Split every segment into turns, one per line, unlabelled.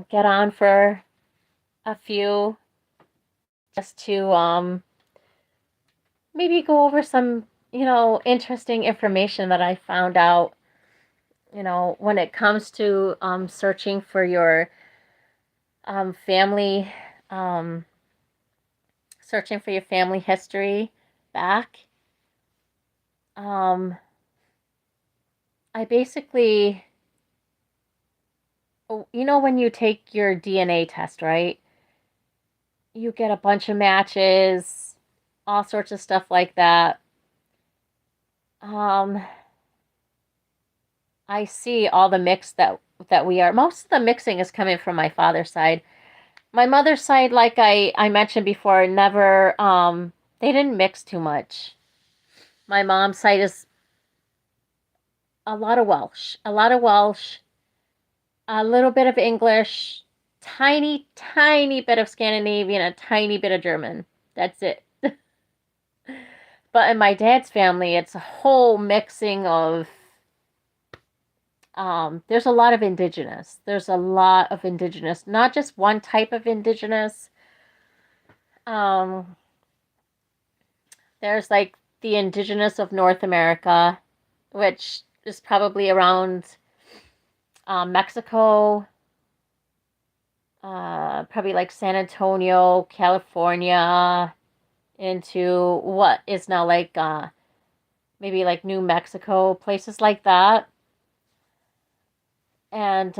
get on for a few just to maybe go over some, interesting information that I found out, when it comes to family, um, searching for your family history back. Um, I basically, when you take your DNA test, right? You get a bunch of matches, all sorts of stuff like that. Um, I see all the mix that we are. Most of the mixing is coming from my father's side. My mother's side, like I mentioned before, never they didn't mix too much. My mom's side is a lot of Welsh, a little bit of English, tiny, tiny bit of Scandinavian, a tiny bit of German. That's it. But in my dad's family, it's a whole mixing of there's a lot of indigenous. There's a lot of indigenous, not just one type of indigenous. Um, there's like the indigenous of North America, which is probably around Mexico, probably like San Antonio, California, into what is now like maybe like New Mexico, places like that. And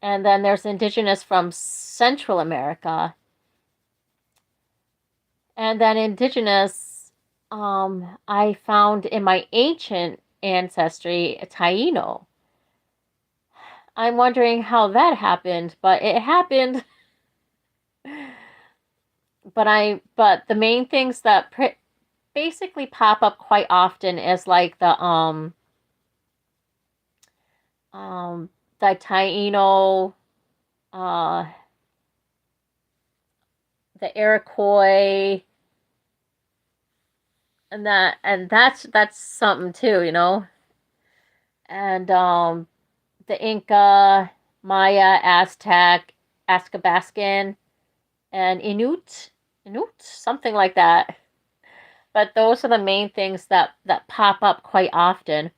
and then there's indigenous from Central America. And then indigenous I found in my ancient ancestry a Taino. I'm wondering how that happened, but it happened. But the main things that basically pop up quite often is like um the Taino, uh the Iroquois, and that's something too, And the Inca, Maya, Aztec, Athabascan, and Inuit, something like that. But those are the main things that pop up quite often.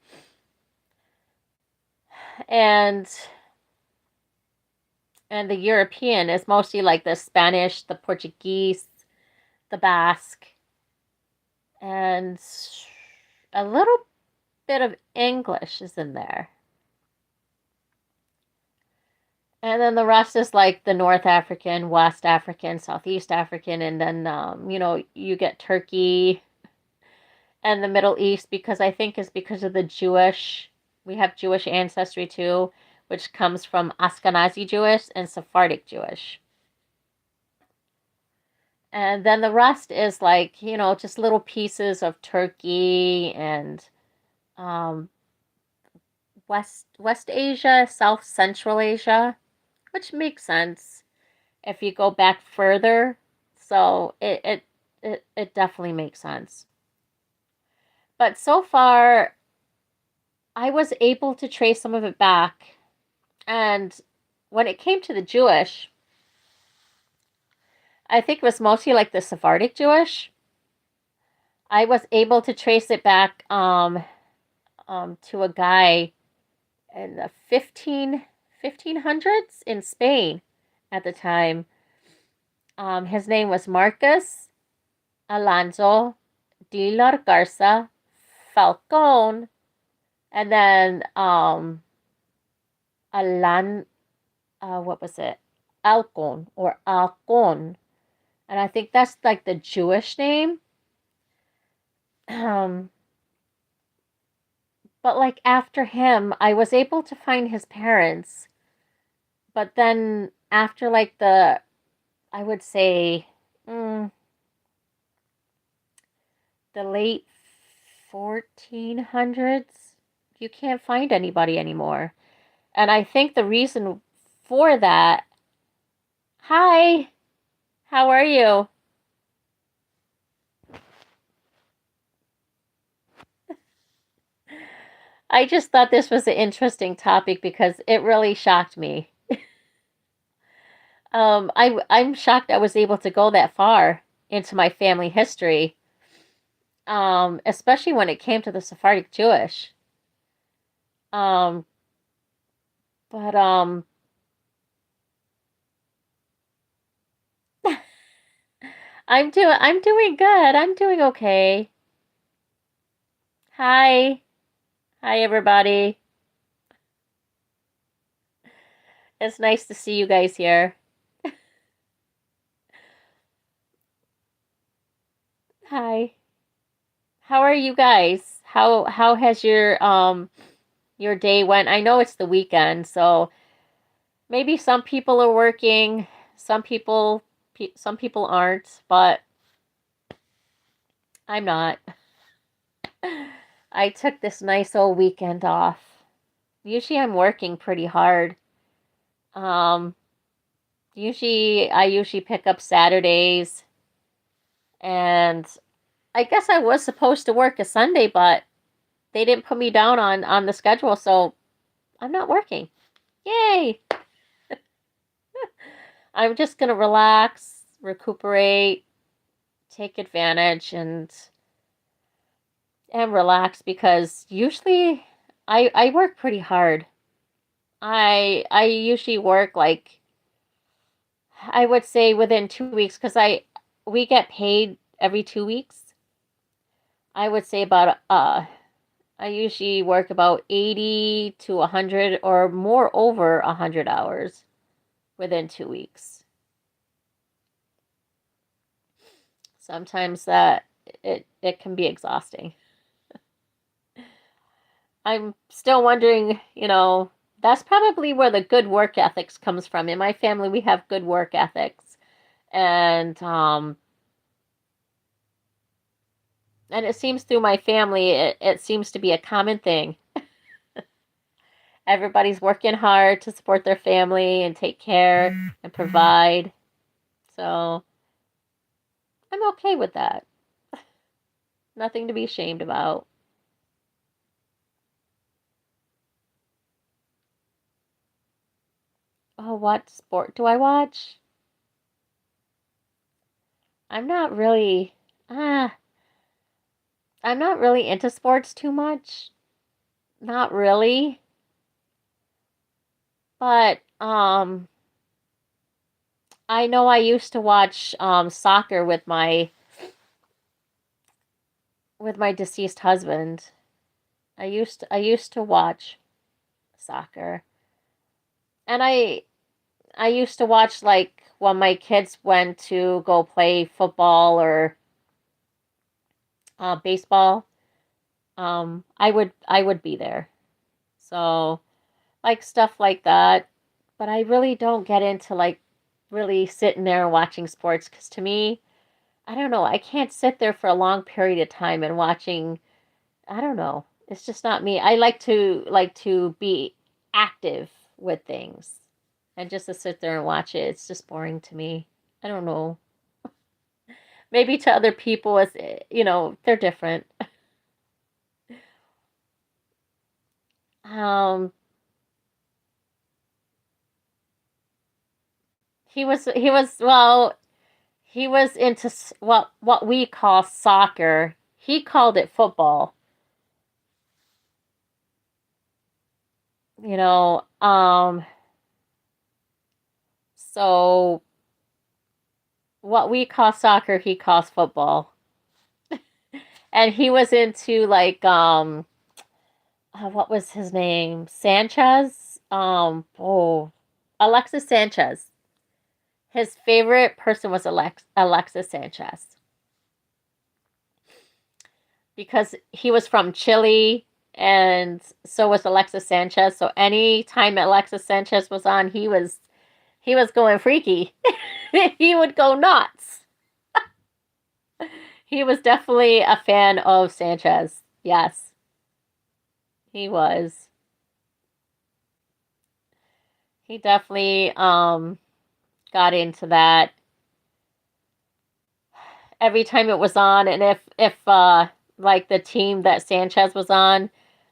And and the European is mostly like the Spanish, the Portuguese, the Basque, and a little bit of English is in there. And then the rest is like the North African, West African, Southeast African, and then you get Turkey and the Middle East, because I think is because of the Jewish. We have Jewish ancestry too, which comes from Ashkenazi Jewish and Sephardic Jewish. And then the rest is like, just little pieces of Turkey and um, West Asia, South Central Asia, which makes sense if you go back further. So it definitely makes sense. But so far, I was able to trace some of it back. And when it came to the Jewish, I think it was mostly like the Sephardic Jewish. I was able to trace it back to a guy in the 1500s in Spain at the time. His name was Marcus Alonso de la Garza Falcon, and then Alan, what was it? Alcon or Alcon, and I think that's like the Jewish name. Um, but like after him, I was able to find his parents, but then after like I would say, mm, the late 1400s, you can't find anybody anymore. And I think the reason for that, hi, how are you? I just thought this was an interesting topic because it really shocked me. I'm shocked I was able to go that far into my family history, especially when it came to the Sephardic Jewish. Um, but I'm doing good. I'm doing okay. Hi. Hi everybody. It's nice to see you guys here. Hi. How are you guys? How has your day went? I know it's the weekend, so maybe some people are working, some people aren't, but I'm not. I took this nice old weekend off. Usually I'm working pretty hard. Um, I usually pick up Saturdays, and I guess I was supposed to work a Sunday, but they didn't put me down on the schedule, so I'm not working. Yay! I'm just gonna relax, recuperate, take advantage, and relax because usually I work pretty hard. I usually work like I would say within 2 weeks because I we get paid every 2 weeks. I would say about I usually work about 80 to 100 or more over 100 hours within 2 weeks. Sometimes it can be exhausting. I'm still wondering, that's probably where the good work ethics comes from. In my family, we have good work ethics, and and it seems through my family, it seems to be a common thing. Everybody's working hard to support their family and take care and provide. So I'm okay with that. Nothing to be ashamed about. Oh, what sport do I watch? I'm not really. Ah, I'm not really into sports too much. Not really. But I know I used to watch soccer with my deceased husband. I used to watch soccer. And I used to watch like when my kids went to go play football or baseball. I would be there. So like stuff like that. But I really don't get into like really sitting there and watching sports because to me, I don't know, I can't sit there for a long period of time and watching. I don't know. It's just not me. I like to be active with things. And just to sit there and watch it, it's just boring to me. I don't know. Maybe to other people it's they're different. Um he was into what we call soccer. He called it football. You know, so what we call soccer, he calls football. And he was into like what was his name? Sanchez. Alexis Sanchez. His favorite person was Alexis Sanchez because he was from Chile, and so was Alexis Sanchez. So anytime Alexis Sanchez was on, he was going freaky. He would go nuts. He was definitely a fan of Sanchez. Yes, he was. He definitely got into that every time it was on, and if like the team that Sanchez was on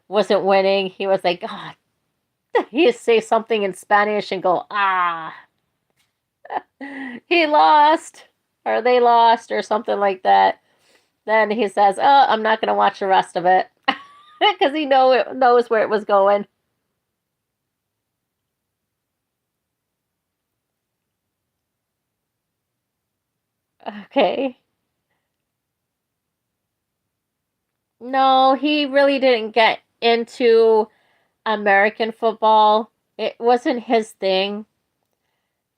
wasn't winning, he was like, God, he'd say something in Spanish and go, ah. He lost, or they lost, or something like that. Then he says, "Oh, I'm not going to watch the rest of it," because he knows where it was going. Okay. No, he really didn't get into American football. It wasn't his thing,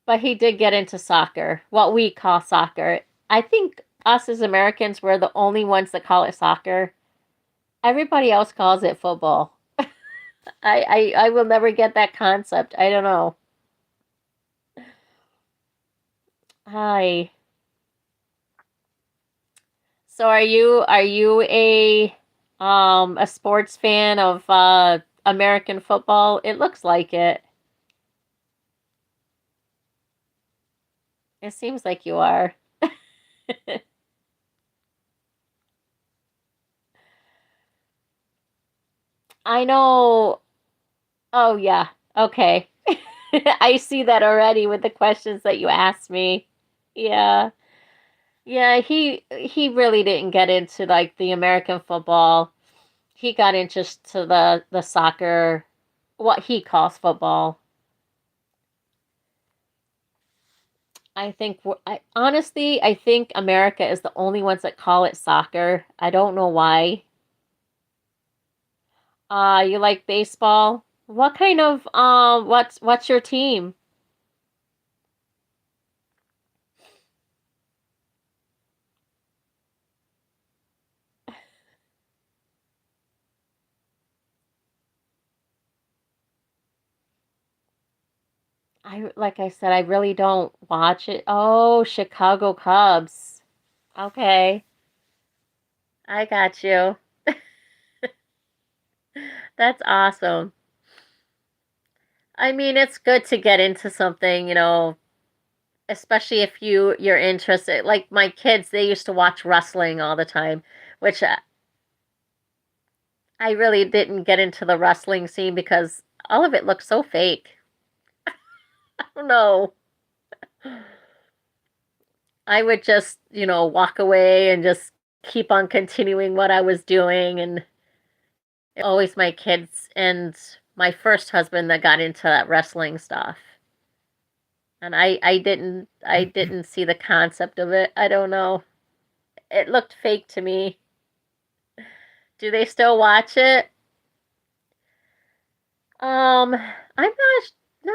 but he did get into soccer, what we call soccer. I think us as Americans, we're the only ones that call it soccer. Everybody else calls it football. I will never get that concept. I don't know. Hi. So are you a sports fan of American football? It looks like it. It seems like you are. I know. Oh yeah. Okay. I see that already with the questions that you asked me. Yeah. Yeah, he really didn't get into like the American football. He got into just to the soccer, what he calls football. I think America is the only ones that call it soccer. I don't know why. You like baseball? What kind of what's your team? Like I said, I really don't watch it. Oh, Chicago Cubs. Okay, I got you. That's awesome. I mean, it's good to get into something, especially if you're interested. Like my kids, they used to watch wrestling all the time, which I really didn't get into the wrestling scene because all of it looked so fake. I don't know. I would just, walk away and just keep on continuing what I was doing. And it was always my kids and my first husband that got into that wrestling stuff. And I didn't see the concept of it. I don't know. It looked fake to me. Do they still watch it? I'm not. No,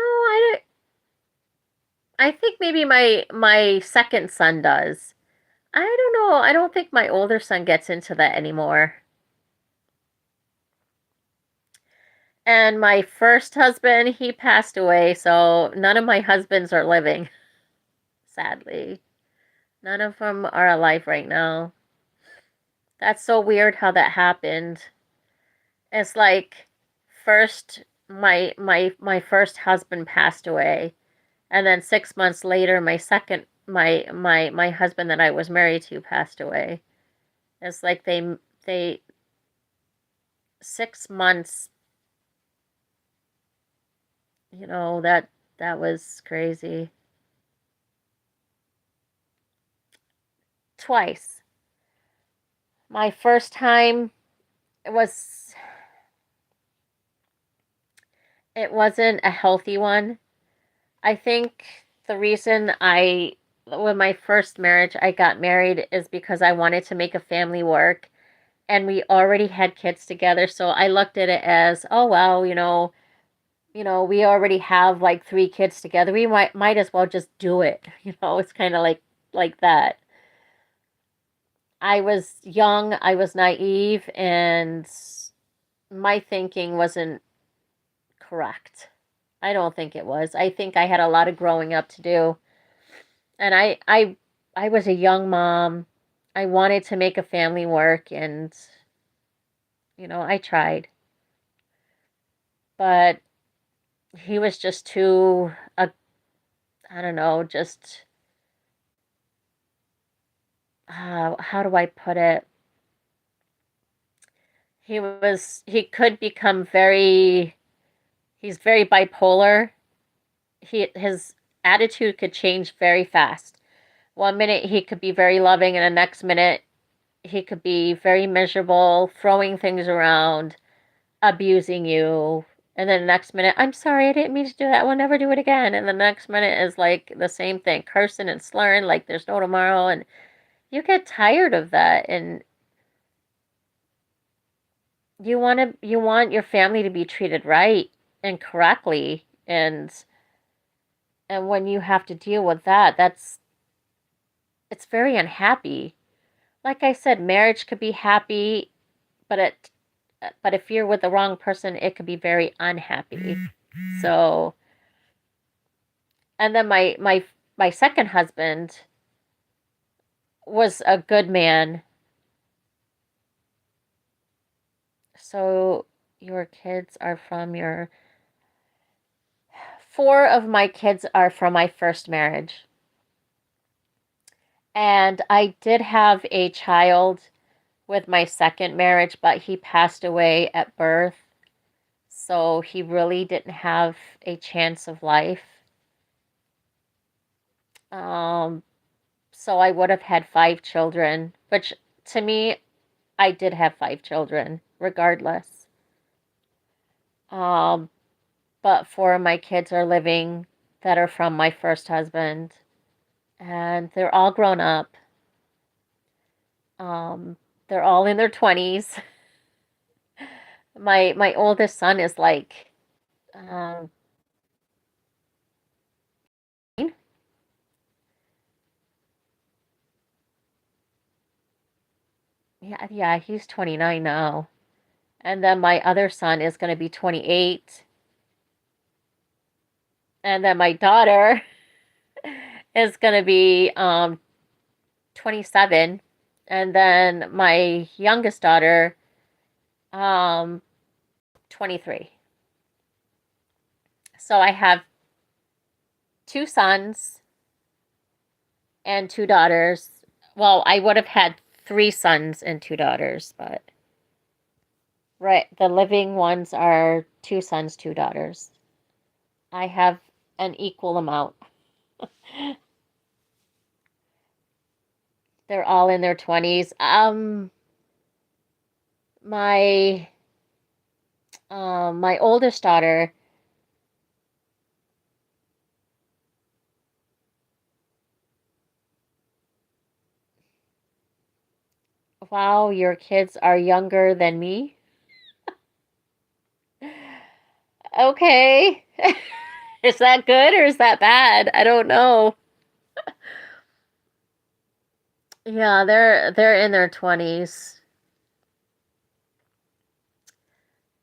I think maybe my second son does. I don't know. I don't think my older son gets into that anymore. And my first husband, he passed away, so none of my husbands are living, sadly. None of them are alive right now. That's so weird how that happened. It's like first my first husband passed away, and then 6 months later my husband that I was married to passed away. It's like they 6 months, that was crazy. Twice. My first time it was it wasn't a healthy one. I think the reason I when my first marriage I got married is because I wanted to make a family work, and we already had kids together, so I looked at it as, oh well, we already have like three kids together. We might as well just do it. It's kind of like that. I was young, I was naive, and my thinking wasn't correct. I don't think it was. I think I had a lot of growing up to do. And I was a young mom. I wanted to make a family work, and I tried. But he was just too I don't know, just how do I put it? He could become he's very bipolar. His attitude could change very fast. One minute he could be very loving, and the next minute he could be very miserable, throwing things around, abusing you. And then the next minute, I'm sorry, I didn't mean to do that. I will never do it again. And the next minute is like the same thing, cursing and slurring like there's no tomorrow. And you get tired of that. And you want your family to be treated right and correctly. And when you have to deal with that, it's very unhappy. Like I said, marriage could be happy, but if you're with the wrong person, it could be very unhappy. So, and then my second husband was a good man. So your kids are from your four of my kids are from my first marriage. And I did have a child with my second marriage, but he passed away at birth. So he really didn't have a chance of life. Um, so I would have had five children, which to me, I did have five children, regardless. Um, but four of my kids are living that are from my first husband, and they're all grown up. Um, they're all in their 20s. My oldest son is like, um, yeah, he's 29 now. And then my other son is going to be 28. And then my daughter is going to be 27. And then my youngest daughter, um, 23. So I have two sons and two daughters. Well, I would have had three sons and two daughters, but right, the living ones are two sons, two daughters. I have an equal amount. They're all in their 20s. My my oldest daughter, wow, your kids are younger than me. Okay. Is that good or is that bad? I don't know. Yeah, they're in their 20s.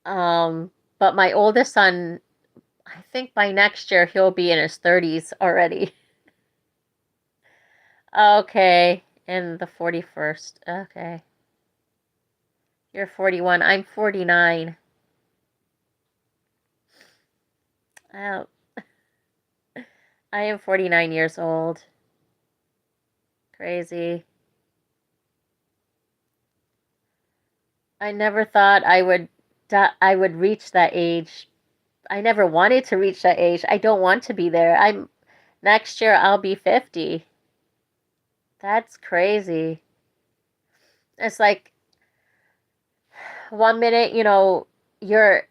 But my oldest son, I think by next year he'll be in his 30s already. Okay, in the 41st. Okay. You're 41. I'm 49. Oh, I am 49 years old. Crazy. I never thought I would reach that age. I never wanted to reach that age. I don't want to be there. I'm next year I'll be 50. That's crazy. It's like one minute, you're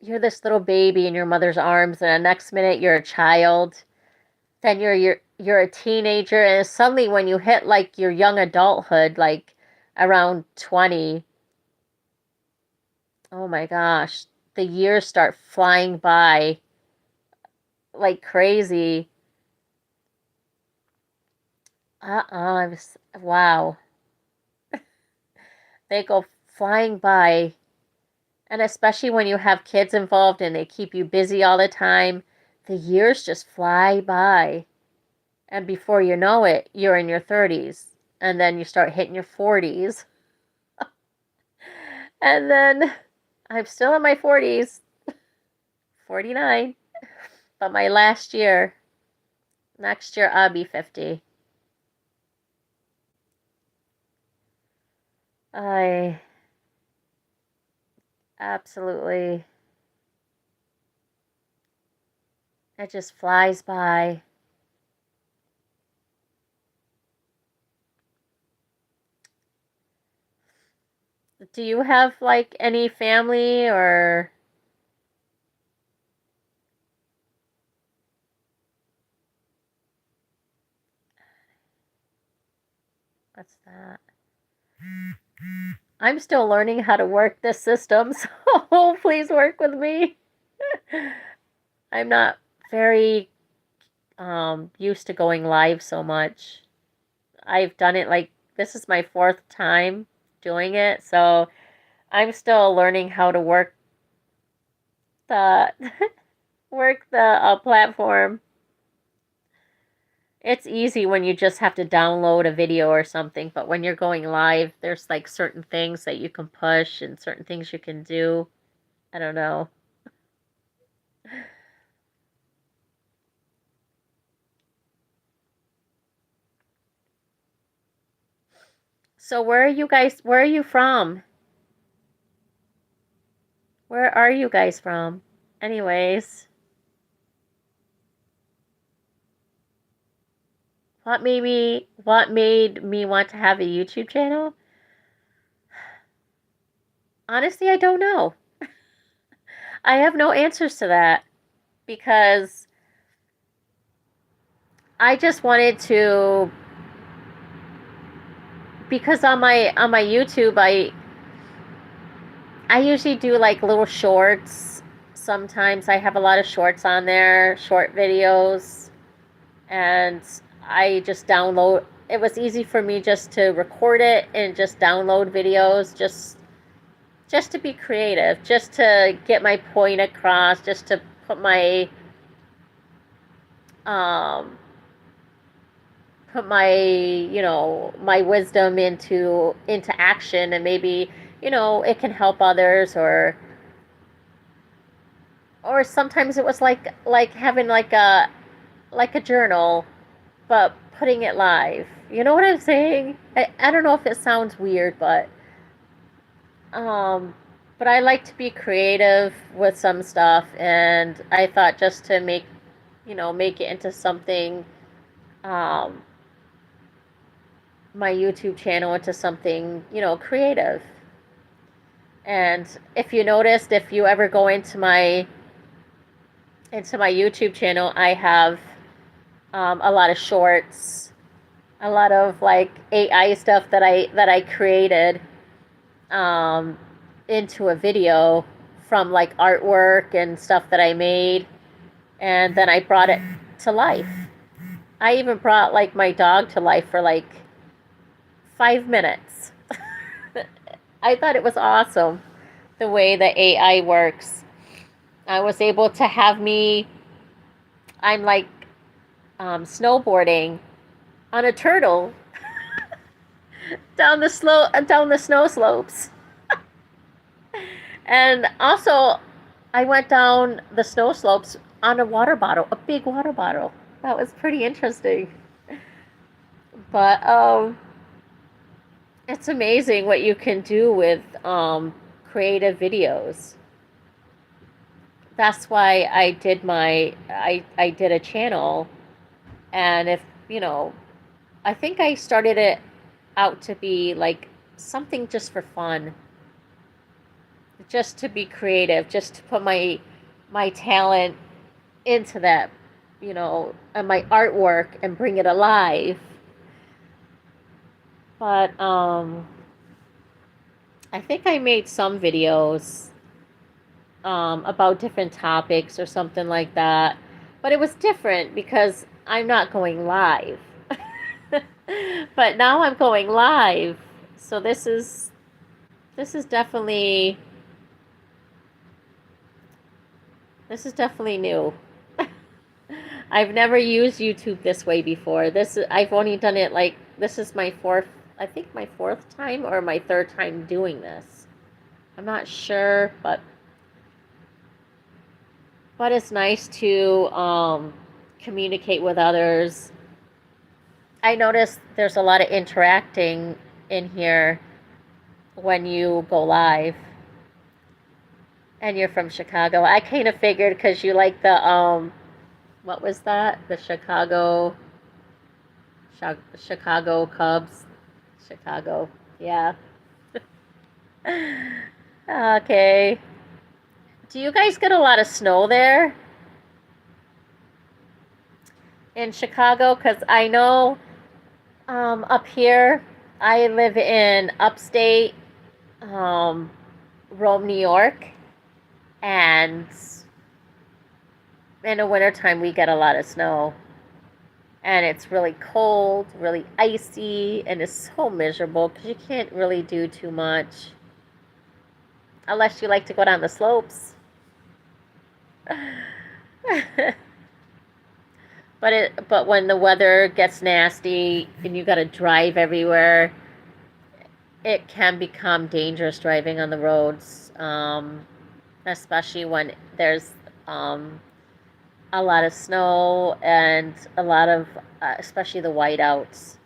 you're this little baby in your mother's arms, and the next minute you're a child. Then you're a teenager, and suddenly when you hit like your young adulthood, like around 20, oh my gosh, the years start flying by like crazy. Wow. They go flying by. And especially when you have kids involved and they keep you busy all the time, the years just fly by. And before you know it, you're in your 30s. And then you start hitting your 40s. And then I'm still in my 40s, 49. But my last year, next year, I'll be 50. I absolutely, it just flies by. Do you have like any family or what's that? I'm still learning how to work this system, so please work with me. I'm not very used to going live so much. I've done it like this is my fourth time doing it, so I'm still learning how to the work the platform. It's easy when you just have to download a video or something, but when you're going live, there's like certain things that you can push and certain things you can do. I don't know. So where are you from? Where are you guys from? Anyways, what made me want to have a YouTube channel? Honestly, I don't know. I have no answers to that because I just wanted to because on my YouTube I usually do like little shorts. Sometimes I have a lot of shorts on there, short videos, and I just download. It was easy for me just to record it and just download videos, just to be creative, just to get my point across, just to put um my wisdom into action, and maybe it can help others, or sometimes it was like having like a journal, but putting it live. You know what I'm saying? I don't know if it sounds weird, um but I like to be creative with some stuff, and I thought just to make it into something, um my YouTube channel into something, creative. And if you noticed, if you ever go into my YouTube channel, I have a lot of shorts, a lot of like AI stuff that I created um, into a video from like artwork and stuff that I made, and then I brought it to life. I even brought like my dog to life for like 5 minutes. I thought it was awesome the way the AI works. I was able to have me. I'm like snowboarding on a turtle down the snow slopes. And also, I went down the snow slopes on a water bottle, a big water bottle. That was pretty interesting. But it's amazing what you can do with creative videos. That's why I did a channel, and if I think I started it out to be like something just for fun, just to be creative, just to put my talent into that, and my artwork and bring it alive. But I think I made some videos about different topics or something like that. But it was different because I'm not going live. But now I'm going live. So this is definitely this is definitely new. I've never used YouTube this way before. I've only done it like this is my I think my fourth time or my third time doing this. I'm not sure, but it's nice to communicate with others. I noticed there's a lot of interacting in here when you go live, and you're from Chicago. I kind of figured because you like the what was that? The Chicago Cubs. Chicago. Yeah. Okay. Do you guys get a lot of snow there in Chicago? Because I know up here, I live in upstate um, Rome, New York, and in the wintertime we get a lot of snow. And it's really cold, really icy, and it's so miserable because you can't really do too much unless you like to go down the slopes. But when the weather gets nasty and you got to drive everywhere, it can become dangerous driving on the roads, especially when there's um, a lot of snow and a lot of, especially the whiteouts,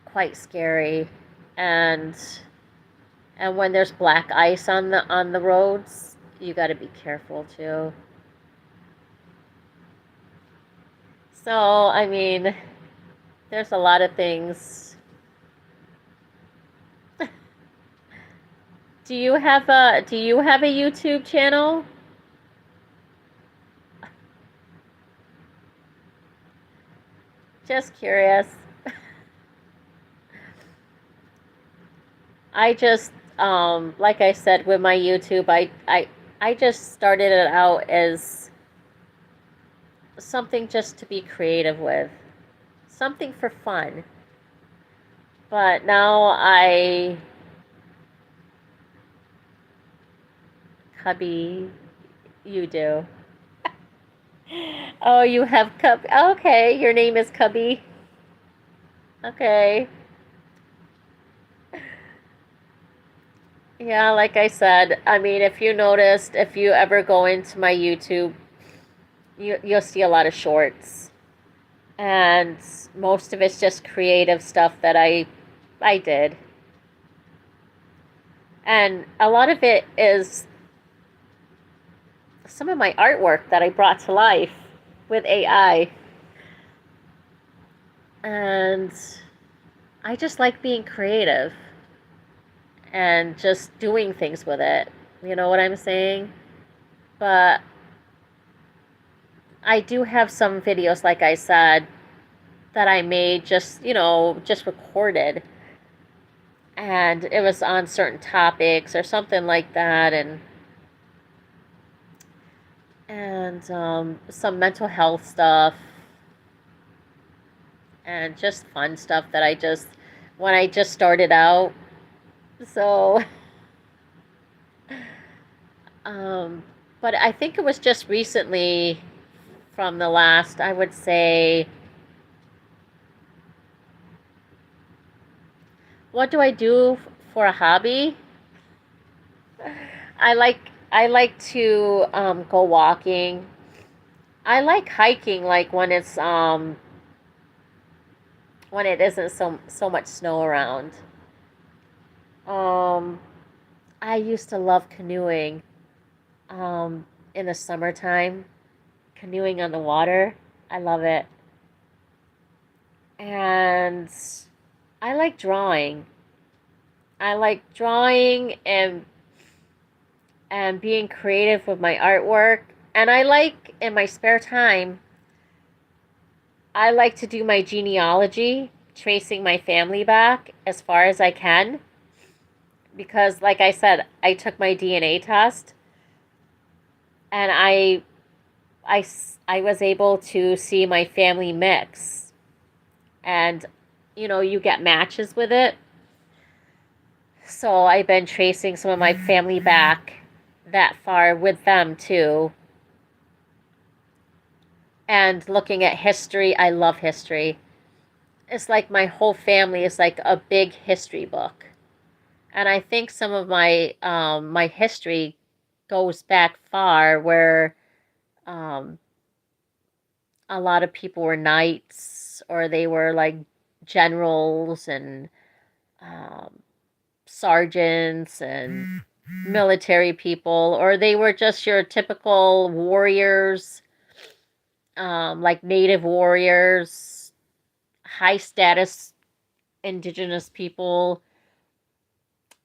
quite scary. And and when there's black ice on the roads, you got to be careful too. So I mean, there's a lot of things. Do you have a YouTube channel? Just curious. I just like I said with my YouTube, I just started it out as something just to be creative with, something for fun. But now Cubby, you do. Oh, you have Cub. Okay, your name is Cubby. Okay. Yeah, like I said, I mean, if you noticed, if you ever go into my YouTube, you'll see a lot of shorts, and most of it's just creative stuff that I did, and a lot of it is some of my artwork that I brought to life with AI, and I just like being creative and just doing things with it. You know what I'm saying? But I do have some videos, like I said, that I made just, just recorded. And it was on certain topics or something like that. And some mental health stuff and just fun stuff that when I just started out. So, um, but I think it was just recently from the last, I would say, what do I do for a hobby? I like to go walking. I like hiking, like when it isn't so much snow around. Um, I used to love canoeing in the summertime, canoeing on the water. I love it. And I like drawing. I like drawing and being creative with my artwork. And I like in my spare time, I like to do my genealogy, tracing my family back as far as I can. Because, like I said, I took my DNA test and I, I was able to see my family mix. And, you get matches with it. So I've been tracing some of my family back that far with them too. And looking at history, I love history. It's like my whole family is like a big history book. And I think some of my history goes back far, where um, a lot of people were knights or they were like generals and um, sergeants and military people, or they were just your typical warriors, like native warriors, high status indigenous people.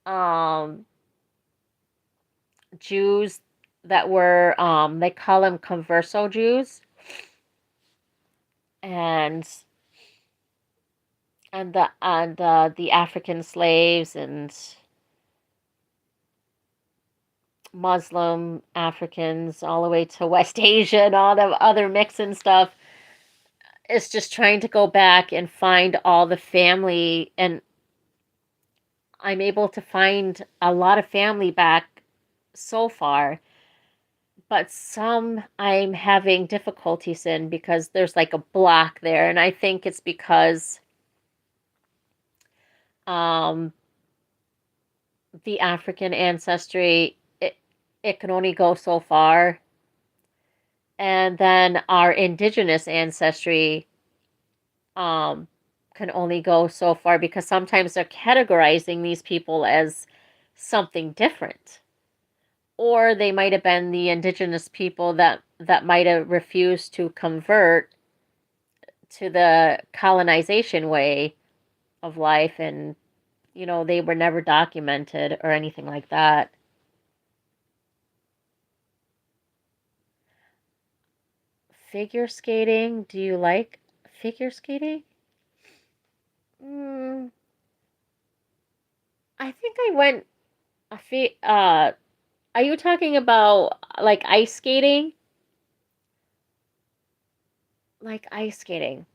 um, Jews that were, they call them converso Jews, and the African slaves and Muslim Africans all the way to West Asia and all the other mixing stuff. It's just trying to go back and find all the family, and I'm able to find a lot of family back so far, but some I'm having difficulties in because there's like a block there, and I think it's because um, the African ancestry, it can only go so far, and then our indigenous ancestry um, can only go so far because sometimes they're categorizing these people as something different, or they might have been the indigenous people that might have refused to convert to the colonization way of life, and they were never documented or anything like that. Figure skating, do you like figure skating? mm, I think I went a few are you talking about like ice skating? Like ice skating,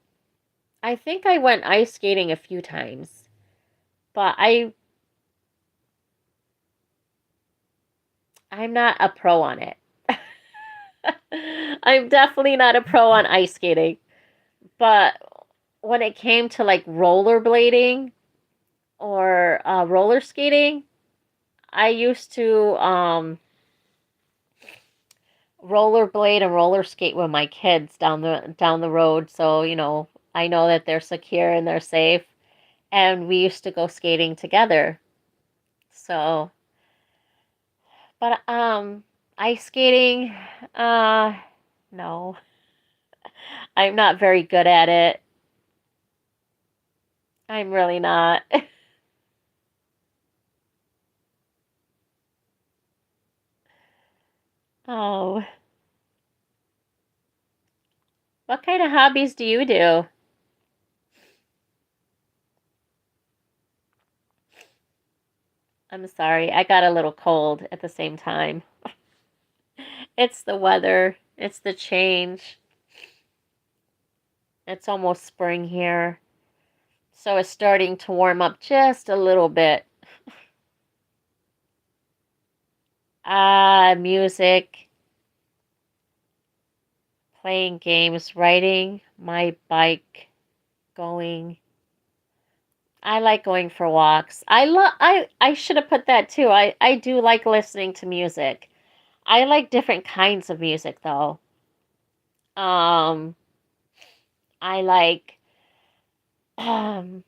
I think I went ice skating a few times, but I'm not a pro on it. I'm definitely not a pro on ice skating. But when it came to like rollerblading or roller skating, I used to rollerblade and roller skate with my kids down the road. So I know that they're secure and they're safe. And we used to go skating together. So, but ice skating, uh, no, I'm not very good at it. I'm really not. Oh, what kind of hobbies do you do? I'm sorry, I got a little cold at the same time. It's the weather, it's the change. It's almost spring here, so it's starting to warm up just a little bit. Music, playing games, riding my bike, going. I like going for walks. I should have put that too. I do like listening to music. I like different kinds of music though. Um I like um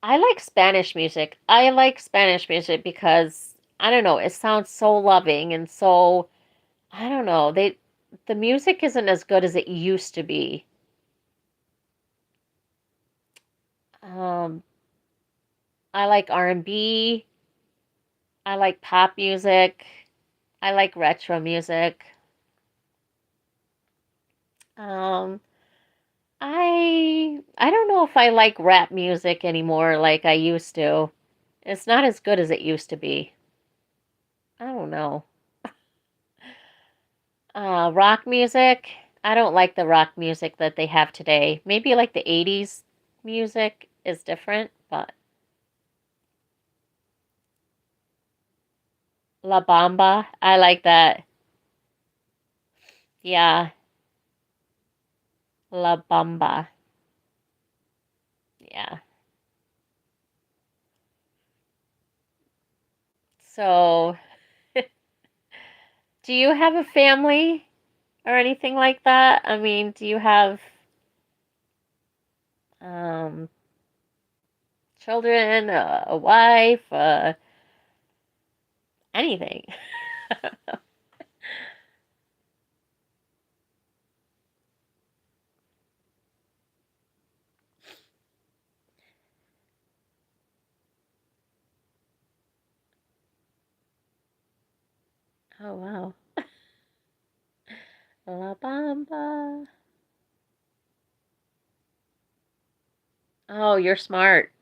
I like Spanish music. I like Spanish music because I don't know, it sounds so loving and so I don't know, the music isn't as good as it used to be. Um I like R&B, I like pop music, I like retro music. Um I don't know if I like rap music anymore like I used to. It's not as good as it used to be. I don't know. Rock music. I don't like the rock music that they have today. Maybe like the 80s music is different, but La Bamba, I like that. Yeah, La Bamba. Yeah. So, do you have a family or anything like that? I mean, do you have um children, a wife, anything? Oh, wow. La Bamba. Oh, you're smart.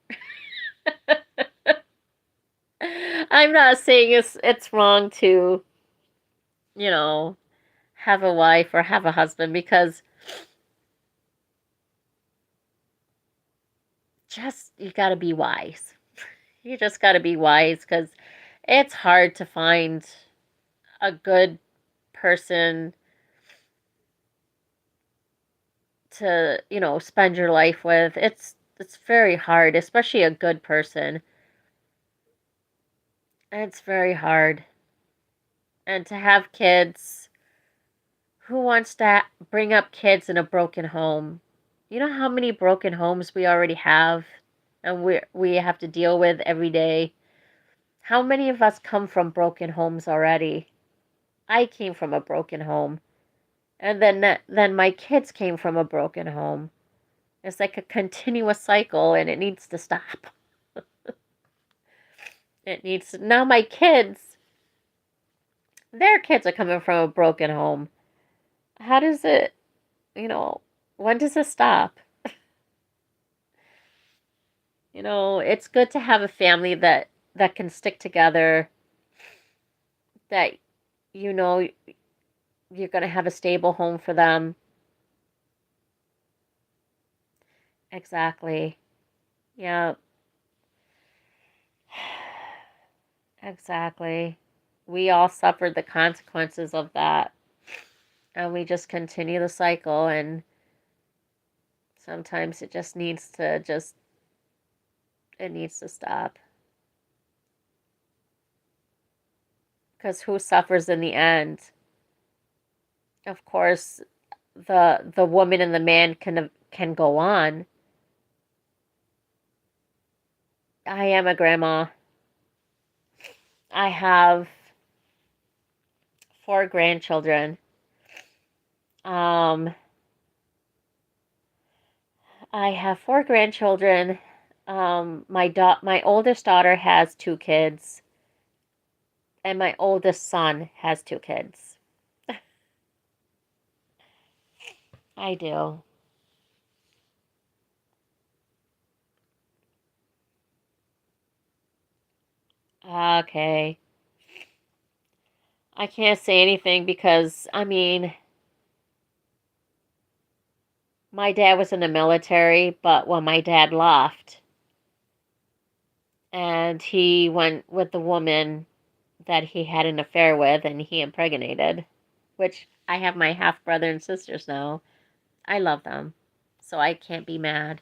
I'm not saying it's wrong to, you know, have a wife or have a husband because just you got to be wise. You just got to be wise because it's hard to find a good person to, spend your life with. It's very hard, especially a good person. It's very hard. And to have kids, who wants to bring up kids in a broken home? You know how many broken homes we already have and we have to deal with every day? How many of us come from broken homes already? I came from a broken home. And then my kids came from a broken home. It's like a continuous cycle and it needs to stop. It needs to, now my kids, their kids are coming from a broken home. How does it, you know, when does it stop? It's good to have a family that can stick together, that you know you're going to have a stable home for them. Exactly. Yeah, exactly. We all suffered the consequences of that, and we just continue the cycle, and sometimes it needs to stop. Because who suffers in the end? Of course, the woman and the man can go on. I am a grandma. I have four grandchildren. Um, I have four grandchildren. My oldest daughter has two kids, and my oldest son has two kids. I do. Okay. I can't say anything because, I mean, my dad was in the military, but when my dad left and he went with the woman that he had an affair with and he impregnated, which I have my half brother and sisters now. I love them, so I can't be mad.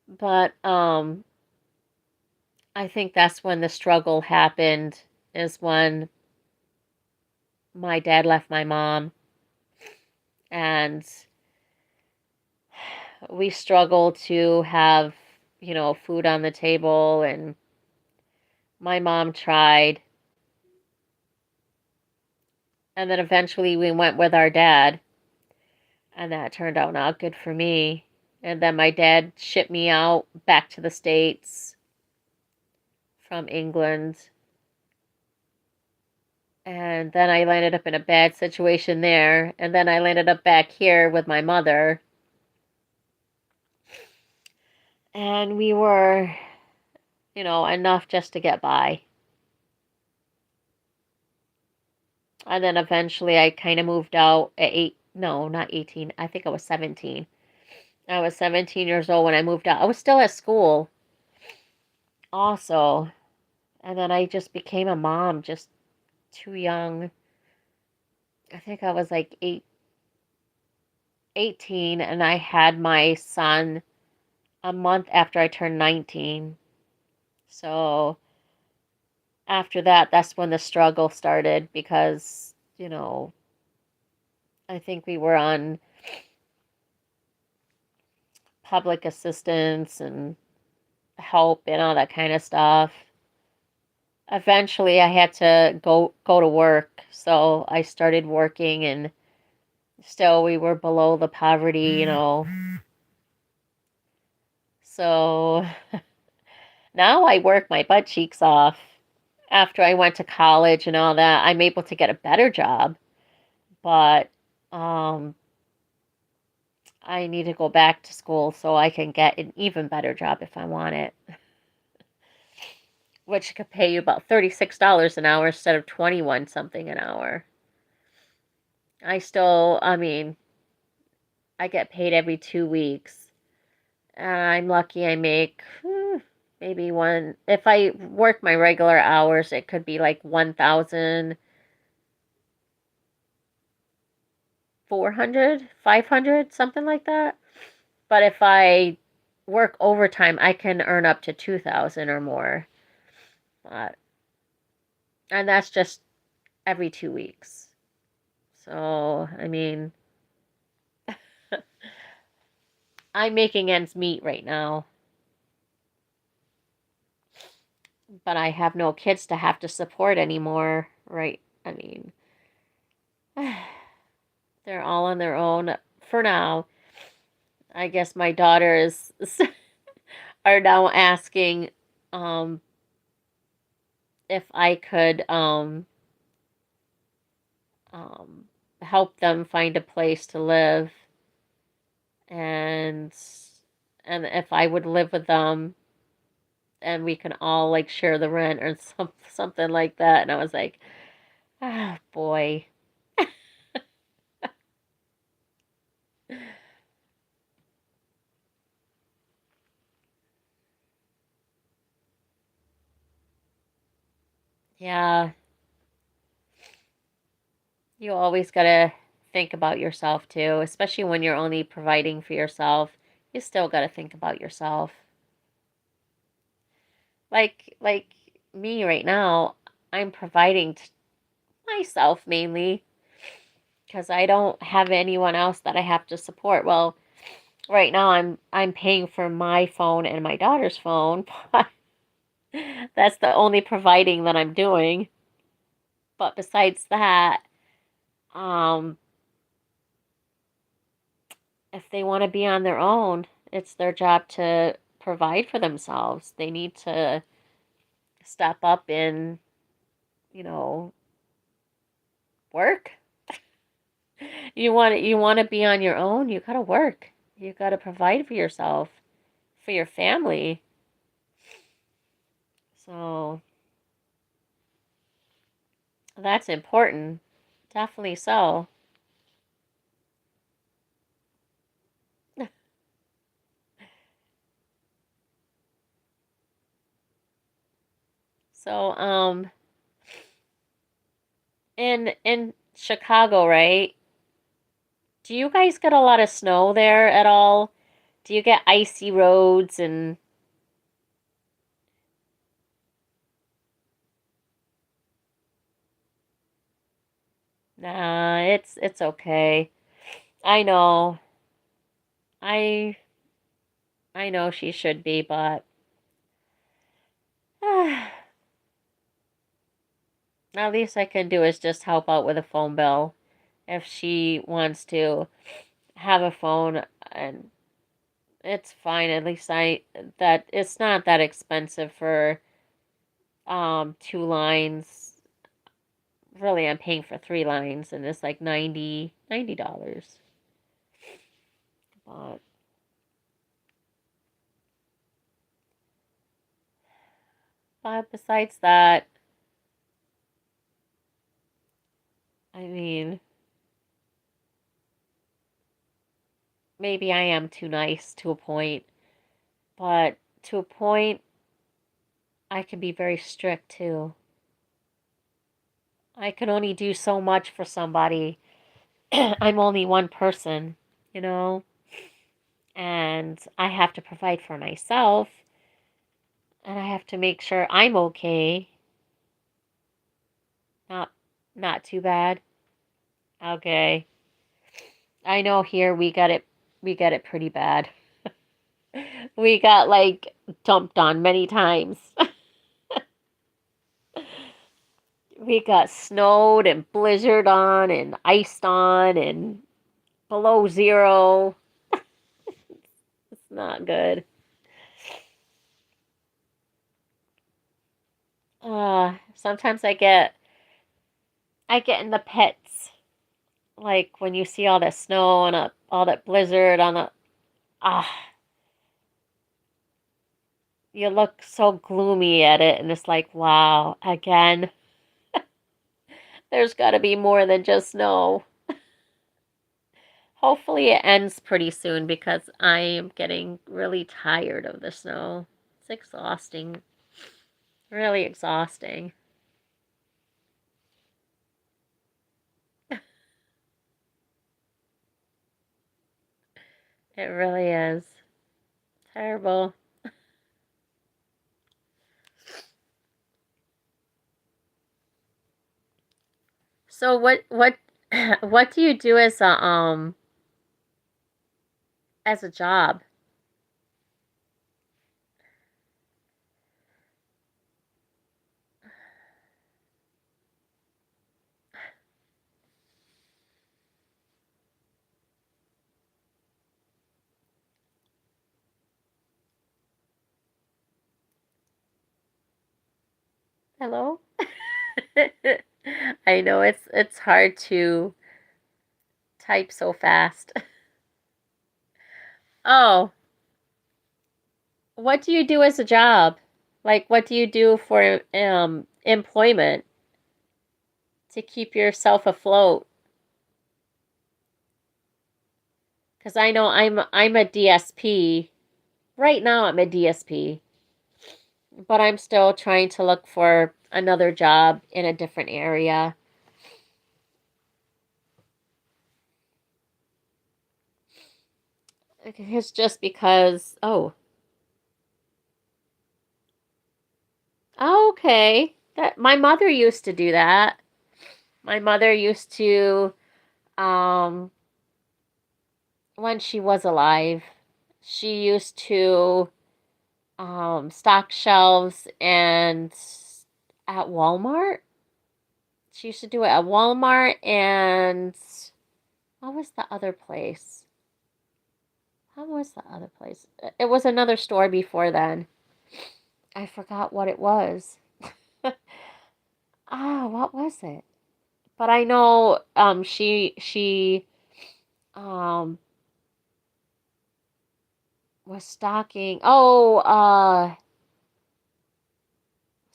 But I think that's when the struggle happened, is when my dad left my mom and we struggled to have, food on the table, and my mom tried, and then eventually we went with our dad, and that turned out not good for me. And then my dad shipped me out back to the States from England. And then I landed up in a bad situation there. And then I landed up back here with my mother. And we were, enough just to get by. And then eventually I kind of moved out at no, not 18. I think I was 17. I was 17 years old when I moved out. I was still at school also. And then I just became a mom just too young. I think I was like 18 and I had my son a month after I turned 19. So after that, that's when the struggle started because, I think we were on public assistance and help and all that kind of stuff. Eventually, I had to go to work, so I started working, and still we were below the poverty. So now I work my butt cheeks off. after I went to college and all that, I'm able to get a better job, but um, I need to go back to school so I can get an even better job if I want it, which could pay you about $36 an hour instead of 21 something an hour. I mean, I get paid every 2 weeks, and I'm lucky I make maybe one. If I work my regular hours, it could be like 1,400, 500, something like that. But if I work overtime, I can earn up to 2,000 or more. But, and that's just every 2 weeks. So, I mean, I'm making ends meet right now, but I have no kids to have to support anymore, right? I mean, they're all on their own for now. I guess my daughters are now asking um, if I could um, help them find a place to live, and if I would live with them and we can all like share the rent or something like that. And I was like, ah, boy. Yeah, you always gotta think about yourself too, especially when you're only providing for yourself. You still gotta think about yourself. Like me right now, I'm providing myself mainly because I don't have anyone else that I have to support. Well, right now I'm paying for my phone and my daughter's phone, but that's the only providing that I'm doing. But besides that, um, if they want to be on their own, it's their job to provide for themselves. They need to step up and, you know, work. You want to be on your own, you got to work. You got to provide for yourself, for your family. So, that's important. Definitely so. So, in Chicago, right? Do you guys get a lot of snow there at all? Do you get icy roads and nah, it's okay. I know. I I know she should be, but at least I can do is just help out with a phone bill if she wants to have a phone, and it's fine. At least I that it's not that expensive for 2 lines. Really, I'm paying for 3 lines and it's like $90. But besides that, I mean, maybe I am too nice to a point, but to a point I can be very strict too. I can only do so much for somebody. I'm only one person, you know, and I have to provide for myself and I have to make sure I'm okay. Not not too bad. Okay. I know here we get it pretty bad. We got like dumped on many times. We got snowed and blizzard on and iced on and below zero. It's not good. Sometimes I get in the pits, like when you see all that snow and all that blizzard on the ah, you look so gloomy at it, and it's like, wow, again, there's got to be more than just snow. Hopefully, it ends pretty soon because I am getting really tired of the snow. It's exhausting, really exhausting. It really is terrible. So what do you do as a job? Hello? I know it's hard to type so fast. Oh, what do you do as a job? Like what do you do for employment to keep yourself afloat? Because I know I'm a DSP. Right now I'm a DSP, but I'm still trying to look for another job in a different area. It's just because, oh, okay. That my mother used to do that. My mother used to, um, when she was alive, she used to stock shelves and at Walmart. She used to do it at Walmart and what was the other place? How was the other place? It was another store before then. I forgot what it was. What was it? But I know she um was stocking. Was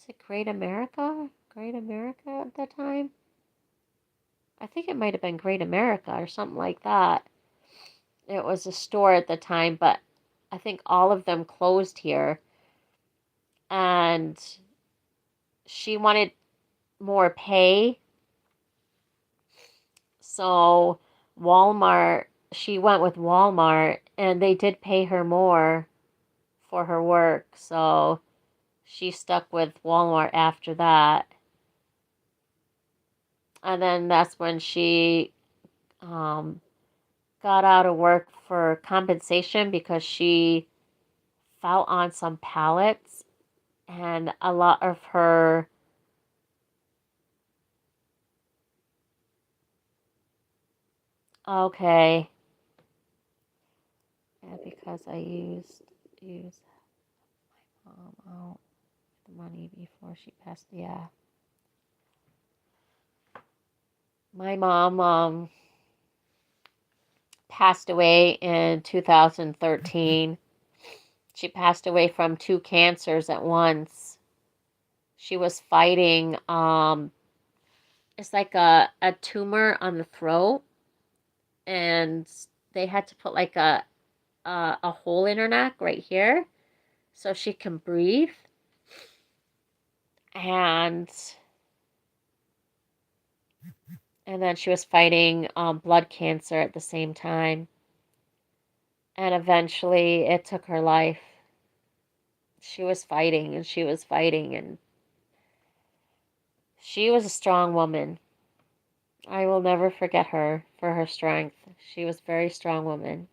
it Great America? Great America at that time? I think it might have been Great America or something like that. It was a store at the time, but I think all of them closed here. And she wanted more pay. So she went with Walmart and they did pay her more for her work. So she stuck with Walmart after that. And then that's when she um, got out of work for compensation because she fell on some pallets and a lot of her okay, yeah, because I used out the money before she passed. Yeah, my mom passed away in 2013. She passed away from two cancers at once. She was fighting it's like a tumor on the throat, and they had to put like a hole in her neck right here so she can breathe. And then she was fighting blood cancer at the same time. And eventually it took her life. She was fighting and she was fighting, and she was a strong woman. I will never forget her for her strength. She was a very strong woman.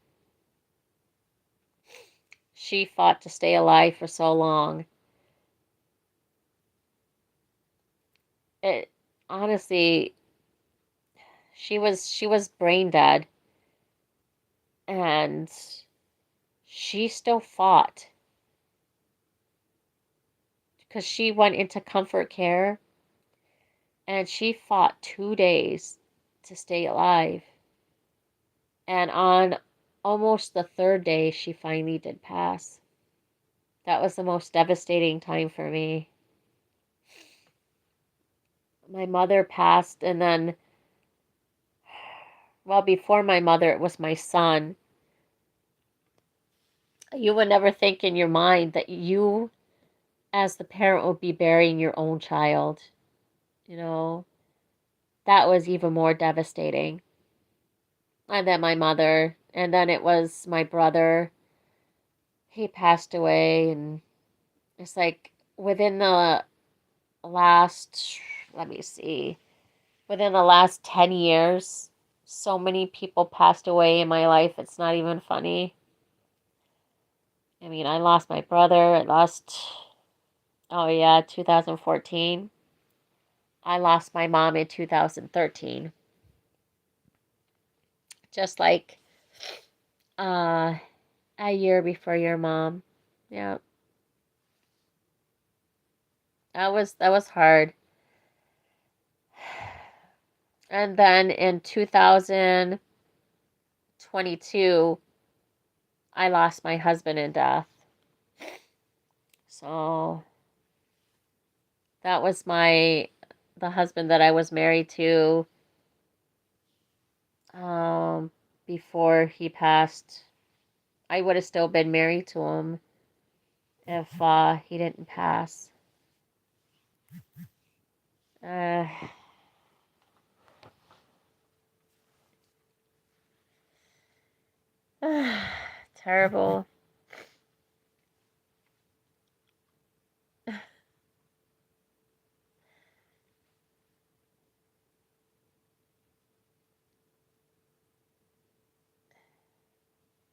She fought to stay alive for so long. It honestly, she was brain dead, and she still fought because she went into comfort care and she fought 2 days to stay alive. And on almost the third day, she finally did pass. That was the most devastating time for me. My mother passed, and then, well, before my mother, it was my son. You would never think in your mind that you, as the parent, would be burying your own child. You know, that was even more devastating. And then my mother, and then it was my brother. He passed away, and it's like within the last, let me see, within the last 10 years, so many people passed away in my life. It's not even funny. I mean, I lost my brother. I lost, oh yeah, 2014. I lost my mom in 2013. Just like uh, a year before your mom. Yeah, that was hard. And then in 2022, I lost my husband in death. So that was the husband that I was married to um, before he passed. I would have still been married to him if he didn't pass. Uh, terrible.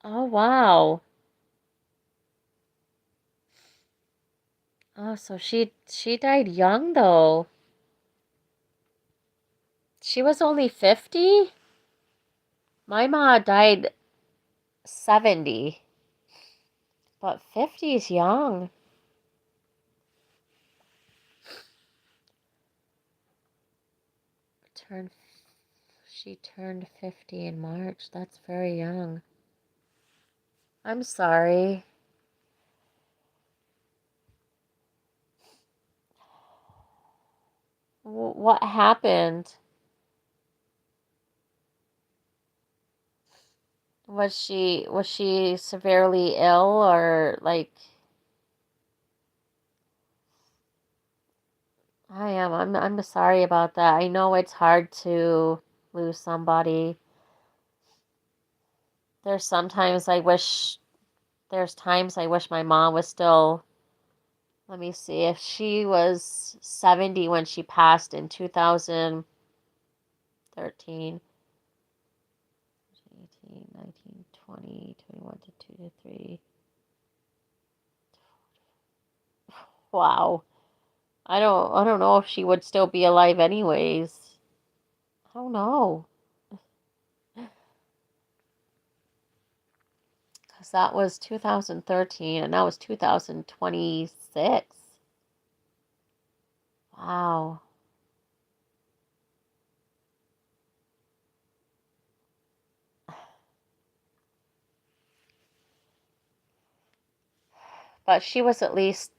Oh wow. Oh, so she died young though. She was only 50? My ma died 70, but 50 is young. Turned She turned 50 in March. That's very young. I'm sorry. What happened? Was she severely ill or like I'm sorry about that. I know it's hard to lose somebody. There's sometimes I wish there's times I wish my mom was still. Let me see, if she was 70 when she passed in 2013, 18, 19, 20, 21 to 2 to 3. Wow. I don't know if she would still be alive anyways. I don't know. Cuz that was 2013 and that was 2026. Wow. But she was at least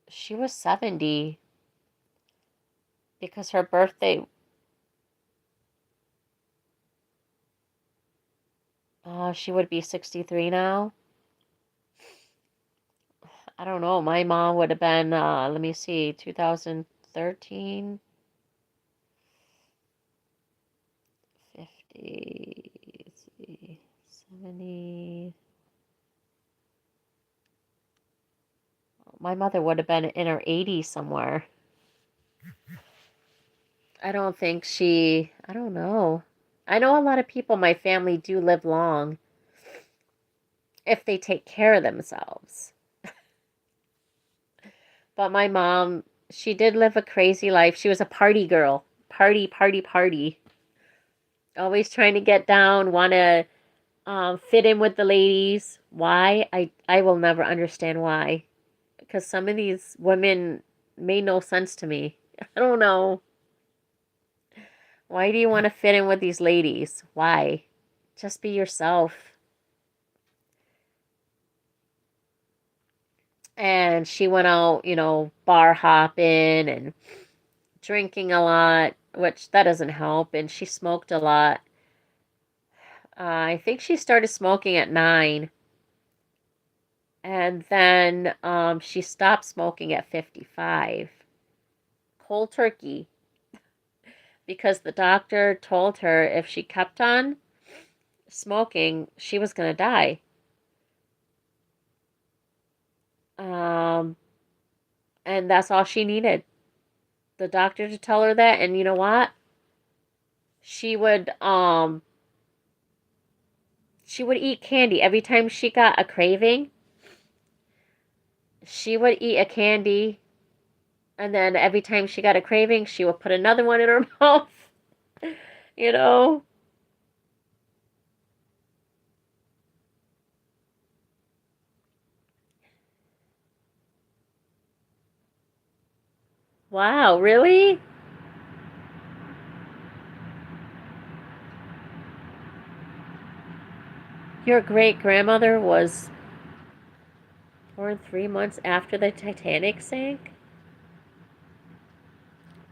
she was 70 because her birthday she would be 63 now. I don't know. My mom would have been let me see, 2013, 50, let's see, 70. My mother would have been in her 80s somewhere. I don't know. I know a lot of people in my family do live long if they take care of themselves. But my mom, she did live a crazy life. She was a party girl. Party, party, party. Always trying to get down, want to fit in with the ladies. Why? I will never understand why. because some of these women made no sense to me. I don't know. Why do you want to fit in with these ladies? Why? Just be yourself. And she went out, bar hopping and drinking a lot, which that doesn't help. And she smoked a lot. I think she started smoking at 9. And then she stopped smoking at 55. Cold turkey. Because the doctor told her if she kept on smoking, she was going to die. Um, and that's all she needed. The doctor to tell her that. And you know what? She would eat candy every time she got a craving. She would eat a candy, and then every time she got a craving, she would put another one in her mouth. You know? Wow, really? Your great grandmother was born 3 months after the Titanic sank?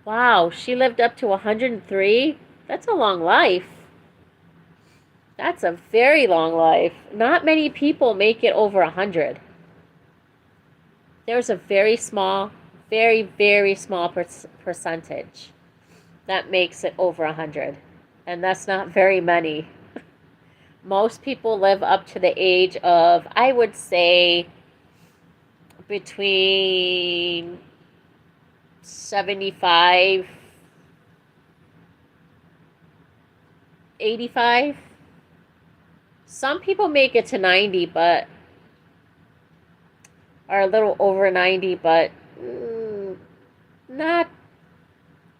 Wow, she lived up to 103? That's a long life. That's a very long life. Not many people make it over 100. There's a very small, very, very small percentage that makes it over 100. And that's not very many. Most people live up to the age of, I would say, between 75, 85. Some people make it to 90, but are a little over 90, but not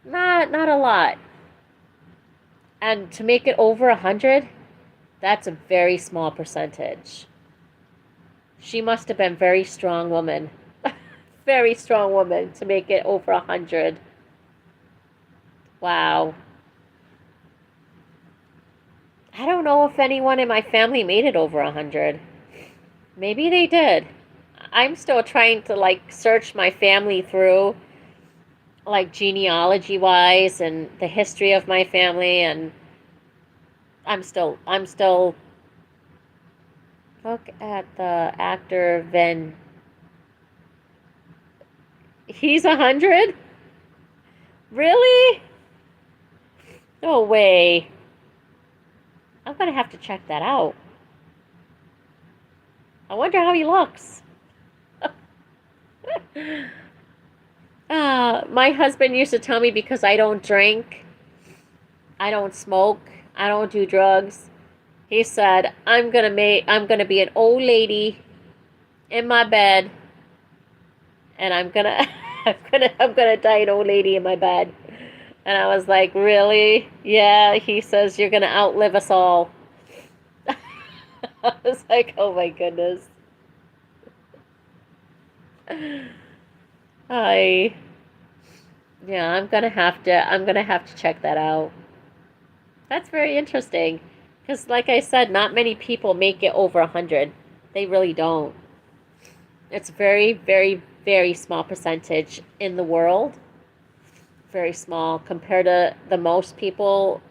not a lot. And to make it over 100, that's a very small percentage. She must have been very strong woman. Very strong woman to make it over 100. Wow. I don't know if anyone in my family made it over 100. Maybe they did. I'm still trying to search my family through genealogy wise and the history of my family, and I'm still look at the actor Van. He's 100? Really? No way. I'm gonna have to check that out. I wonder how he looks. My husband used to tell me, because I don't drink, I don't smoke, I don't do drugs. He said, I'm gonna be an old lady in my bed, and I'm gonna I'm gonna die an old lady in my bed. And I was like, really? Yeah, he says you're gonna outlive us all. I was like, oh my goodness. I Yeah, I'm gonna have to check that out. That's very interesting. Because like I said, not many people make it over 100. They really don't. It's very, very, very small percentage in the world. Very small compared to the most people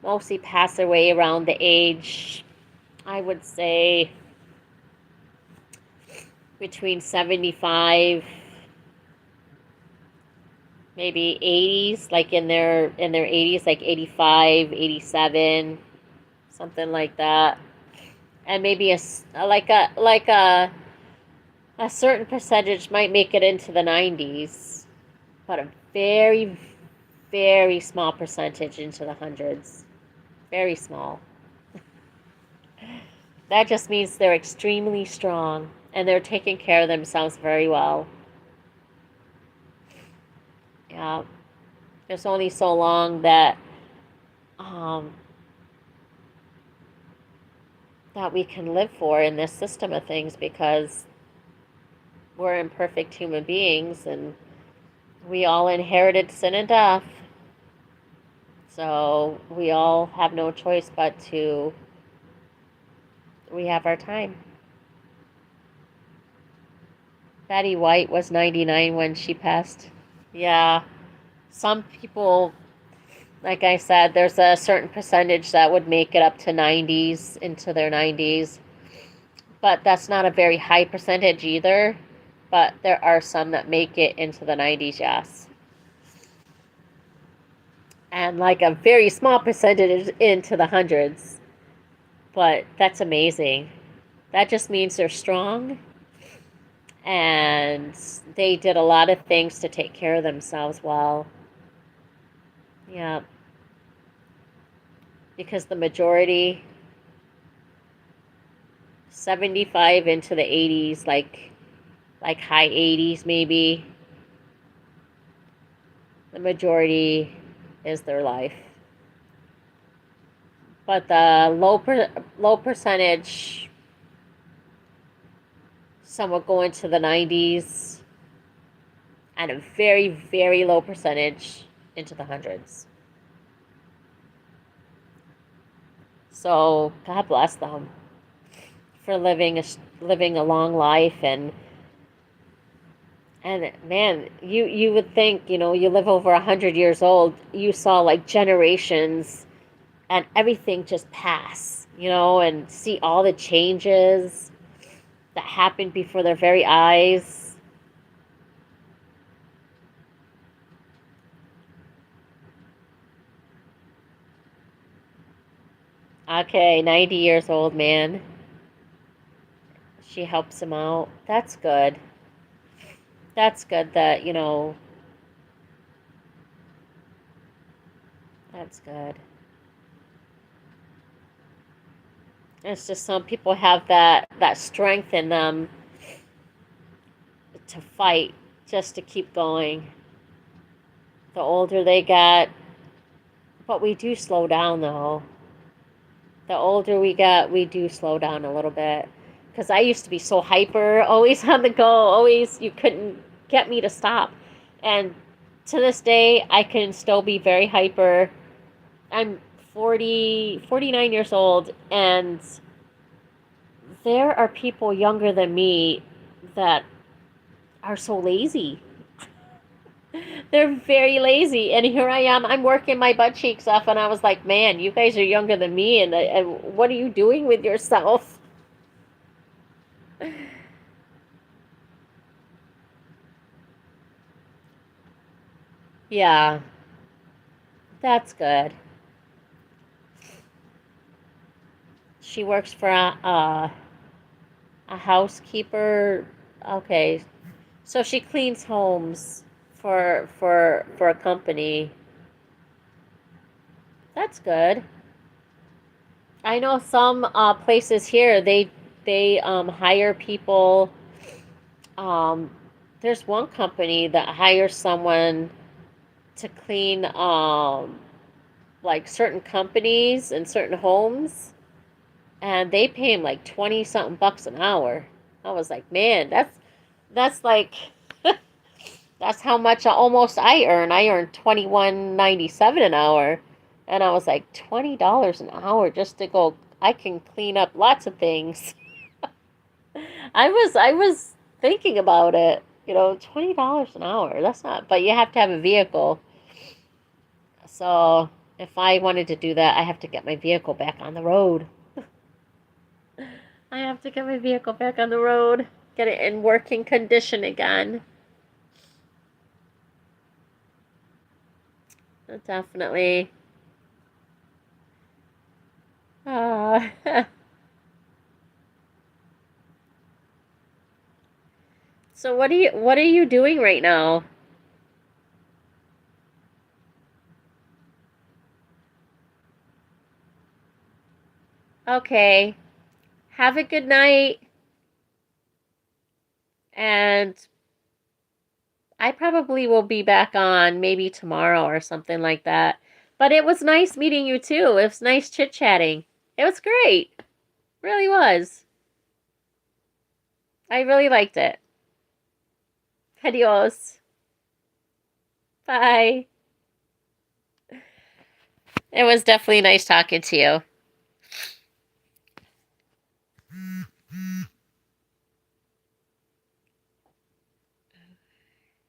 mostly pass away around the age, I would say, between 75, maybe 80s, like in their 80s, like 85, 87, something like that. And maybe a certain percentage might make it into the 90s, but a very, very small percentage into the hundreds. Very small. That just means they're extremely strong and they're taking care of themselves very well. Yeah, there's only so long um, that we can live for in this system of things, because we're imperfect human beings, and we all inherited sin and death. So we all have no choice but to, we have our time. Betty White was 99 when she passed. Yeah. Some people, like I said, there's a certain percentage that would make it up to 90s, into their 90s. But that's not a very high percentage either. But there are some that make it into the 90s, yes. And like a very small percentage into the hundreds. But that's amazing. That just means they're strong and they did a lot of things to take care of themselves well. Yeah. Because the majority, 75 into the 80s, like high 80s maybe, the majority is their life. But the low percentage, some will go into the 90s, and a very, very low percentage into the hundreds. So God bless them for living a long life. And man, you would think, you live over 100 years old, you saw like generations and everything just pass, and see all the changes that happened before their very eyes. Okay, 90 years old man. She helps him out. That's good. That's good that, that's good. It's just some people have that strength in them to fight, just to keep going. The older they get, but we do slow down though. The older we get, we do slow down a little bit. Because I used to be so hyper, always on the go, always, you couldn't get me to stop. And to this day, I can still be very hyper. I'm 49 years old, and there are people younger than me that are so lazy. They're very lazy, and here I am. I'm working my butt cheeks off, and I was like, "Man, you guys are younger than me, and what are you doing with yourself?" Yeah, that's good. She works for a housekeeper. Okay, so she cleans homes for a company. That's good. I know some places here they hire people. Um, there's one company that hires someone to clean like certain companies and certain homes, and they pay him like 20 something bucks an hour. I was like, man, that's like that's how much almost I earn. I earn 21.97 an hour, and I was like, $20 an hour just to go. I can clean up lots of things. I was thinking about it. $20 an hour. That's not. But you have to have a vehicle. So if I wanted to do that, I have to get my vehicle back on the road. I have to get my vehicle back on the road, get it in working condition again. Definitely. Uh, so what are you doing right now? Okay. Have a good night, and I probably will be back on maybe tomorrow or something like that. But it was nice meeting you too. It was nice chit-chatting. It was great. Really was. I really liked it. Adios. Bye. It was definitely nice talking to you.